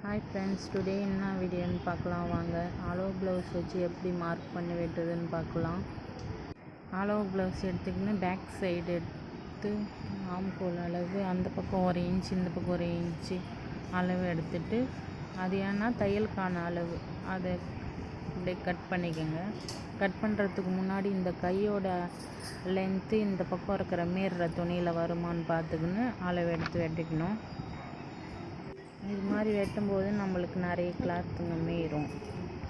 Hi friends, today என்ன வீடியோன்னு பார்க்கலாம் வாங்க. ஆலோ ப்ளவுஸ் வச்சு எப்படி மார்க் பண்ணி வெட்டுறதுன்னு பார்க்கலாம். ஆலோ ப்ளவுஸ் எடுத்துக்கின்னு பேக் சைடு எடுத்து ஆம்கோல் அளவு அந்த பக்கம் 1 இன்ச் இந்த பக்கம் 1 இன்ச்சு அளவு எடுத்துட்டு, அது ஏன்னா தையலுக்கான அளவு அதை அப்படியே கட் பண்ணிக்கோங்க. கட் பண்ணுறதுக்கு முன்னாடி இந்த கையோட லென்த்து இந்த பக்கம் இருக்கிற மீறுற துணியில் வருமானு பார்த்துக்கின்னு அளவு எடுத்து வெட்டிக்கணும். இது மாதிரி வெட்டும்போது நம்மளுக்கு நிறைய கிளாத்துங்க மீறும்,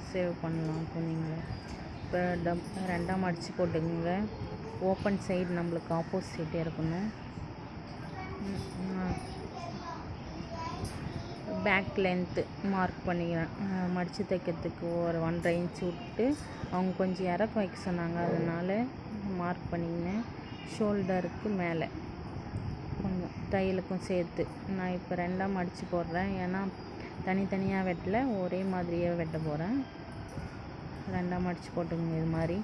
சேவ் பண்ணலாம் துணிங்களை. இப்போ ரெண்டாக மடித்து போட்டுக்கோங்க. ஓப்பன் சைடு நம்மளுக்கு ஆப்போசிட்டே இருக்கணும். பேக் லென்த்து மார்க் பண்ணிக்கிறேன். மடித்து தைக்கிறதுக்கு ஒரு 1.5 இன்ச் விட்டு அவங்க கொஞ்சம் இறக்கம் வைக்க சொன்னாங்க, அதனால் மார்க் பண்ணிக்கினேன். ஷோல்டருக்கு மேலே கொஞ்சம் தையலுக்கும் சேர்த்து நான் இப்போ ரெண்டாக மடித்து போடுறேன். ஏன்னா தனித்தனியாக வெட்டல, ஒரே மாதிரியே வெட்ட போகிறேன். ரெண்டாக மடித்து போட்டுக்கோங்க. இது மாதிரி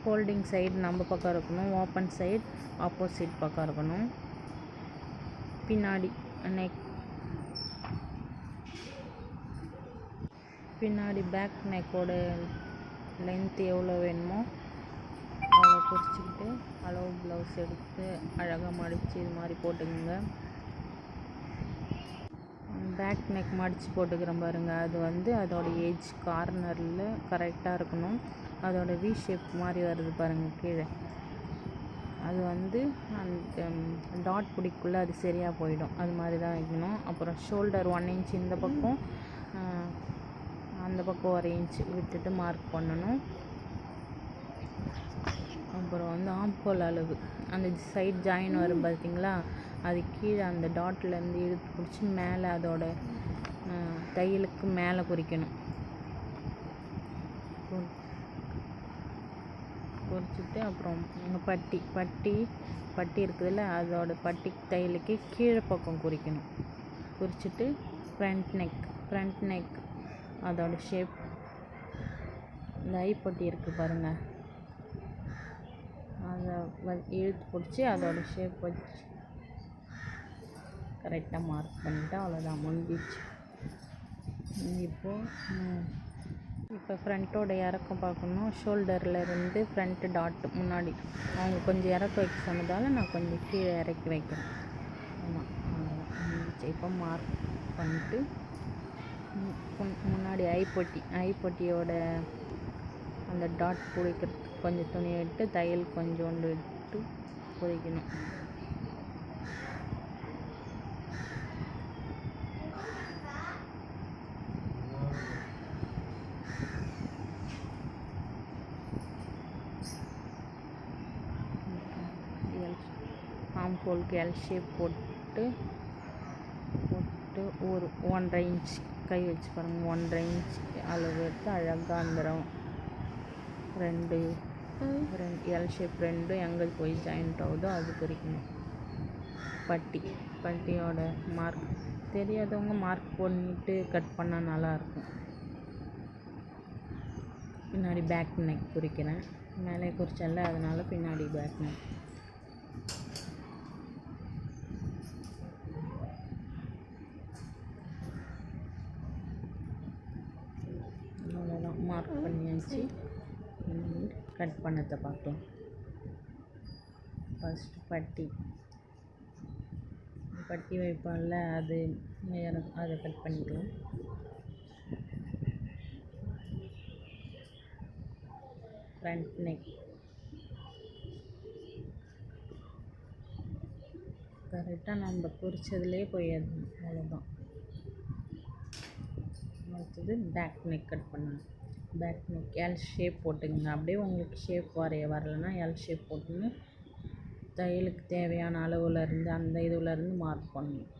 ஃபோல்டிங் சைடு நம்ம பக்கம் இருக்கணும், ஓப்பன் சைடு ஆப்போசிட் பக்கம் இருக்கணும். பின்னாடி பேக் நெக்கோட லென்த் எவ்வளோ வேணுமோ அவ்வளோ குறிச்சிக்கிட்டு அளவு ப்ளவுஸ் எடுத்து அழகாக மடித்து இது மாதிரி போட்டுக்கோங்க. பேக் நெக் மடித்து போட்டுக்கிறேன் பாருங்கள், அது அதோடய ஏஜ் கார்னரில் கரெக்டாக இருக்கணும். அதோட வி ஷேப் மாதிரி வருது பாருங்கள் கீழே, அது அந்த டாட் பிடிக்குள்ளே அது சரியாக போயிடும். அது மாதிரி தான் வைக்கணும். அப்புறம் ஷோல்டர் 1 இன்ச் இந்த பக்கம், அந்த பக்கம் 1 இன்ச் விட்டுட்டு மார்க் பண்ணணும். அப்புறம் ஆம்கோல் அளவு அந்த சைட் ஜாயின் வரும் பார்த்தீங்களா, அது கீழே அந்த டாட்லேருந்து இழுத்து பிடிச்சி மேலே அதோட தையலுக்கு மேலே குறிக்கணும். குறிச்சிட்டு அப்புறம் எங்கள் பட்டி இருக்குதுல்ல, அதோட பட்டி தையலுக்கு கீழே பக்கம் குறிக்கணும். குறிச்சிட்டு ஃப்ரண்ட் நெக் அதோட ஷேப், இந்த ஐப்பட்டி இருக்குது பாருங்கள், அதை இழுத்து பிடிச்சி அதோட ஷேப் வச்சு கரெக்டாக மார்க் பண்ணிவிட்டு அவ்வளோதான், முடிஞ்சிச்சு. இப்போ ஃப்ரண்ட்டோட இறக்கம் பார்க்கணும். ஷோல்டரில் இருந்து ஃப்ரண்ட்டு டாட் முன்னாடி அவங்க கொஞ்சம் இறக்க வைக்க சொன்னதால் நான் கொஞ்சம் கீழே இறக்கி வைக்கிறேன். ஆமாம், இப்போ மார்க் பண்ணிட்டு முன்னாடி ஐப்பட்டியோட அந்த டாட் பிடிக்கிறதுக்கு கொஞ்சம் துணியை விட்டு தையல் கொஞ்சோண்டு விட்டு பிடிக்கணும். ஆம்கோலுக்கு எல் ஷேப் போட்டு ஒரு 1.5 இன்ச் கை வச்சு பாருங்கள், 1.5 இன்ச் அளவு எடுத்து அழகாக அந்த ரெண்டு எல் ஷேப் ரெண்டும் எங்கே போய் ஜாயிண்ட் ஆகுதோ அது குறிக்கணும். பட்டியோட மார்க் தெரியாதவங்க மார்க் பண்ணிட்டு கட் பண்ணால் நல்லாயிருக்கும். பின்னாடி பேக் நெக் குறிக்கிறேன், மேலே குறிச்சல அதனால் பின்னாடி பேக் நெக். அவ்வளோதான், மார்க் பண்ணியாச்சு. கட் பண்ணதை பார்க்கலாம். ஃபஸ்ட்டு பட்டி வைப்பான்ல, அதை கட் பண்ணிக்கலாம். ஃப்ரண்ட் நெக் கரெக்டாக நம்ம குறிச்சதுலேயே போயிடணும், அவ்வளோதான். அடுத்தது பேக் நெக் கட் பண்ணணும். பேக் நெக் எல் ஷேப் போட்டுங்க. அப்படியே உங்களுக்கு ஷேப் வரலைன்னா எல் ஷேப் போட்டுன்னு தையலுக்கு தேவையான அளவுலேருந்து அந்த இதுலேருந்து மார்க் பண்ணணும்.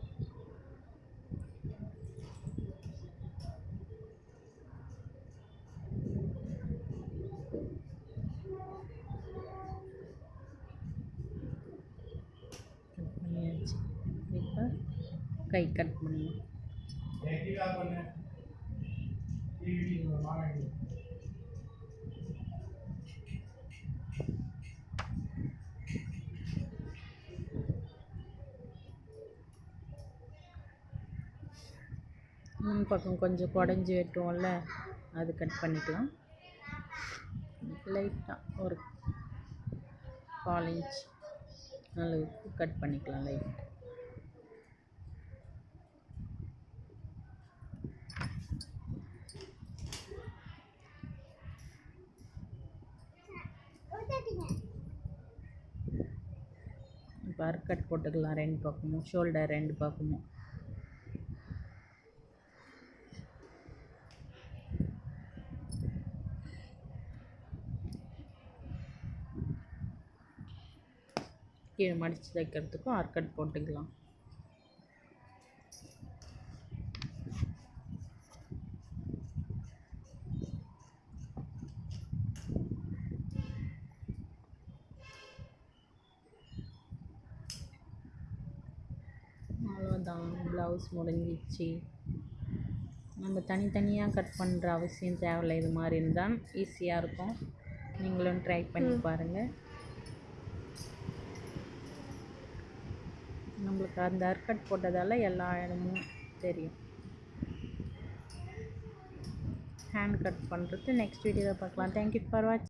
கட் பண்ணியாச்சு. இப்போ கை கட் பண்ணணும். முன் பக்கம் கொஞ்சம் குடஞ்சி வெட்டுவோம்ல, அது கட் பண்ணிக்கலாம். லைட்டாக ஒரு 1/4 இன்ச் அளவுக்கு கட் பண்ணிக்கலாம் லைட். இப்போ அர்கட் போட்டுக்கலாம் 2 பக்கமும், ஷோல்டர் 2 பக்கமும். கீழே மடித்து தைக்கிறதுக்கும் அர்கட் போட்டுக்கலாம். அவ்வளோதான், ப்ளவுஸ் முடிஞ்சிச்சு. நம்ம தனித்தனியாக கட் பண்ணுற அவசியம் தேவையில்லை. இது மாதிரி இருந்தால் ஈஸியாக இருக்கும். நீங்களும் ட்ரை பண்ணி பாருங்கள். நம்மளுக்கு அந்த அர்கட் போட்டதால் எல்லா இடமும் தெரியும். ஹேண்ட் கட் பண்ணுறது நெக்ஸ்ட் வீடியோவில் பார்க்கலாம். தேங்க்யூ ஃபார் வாட்சிங்.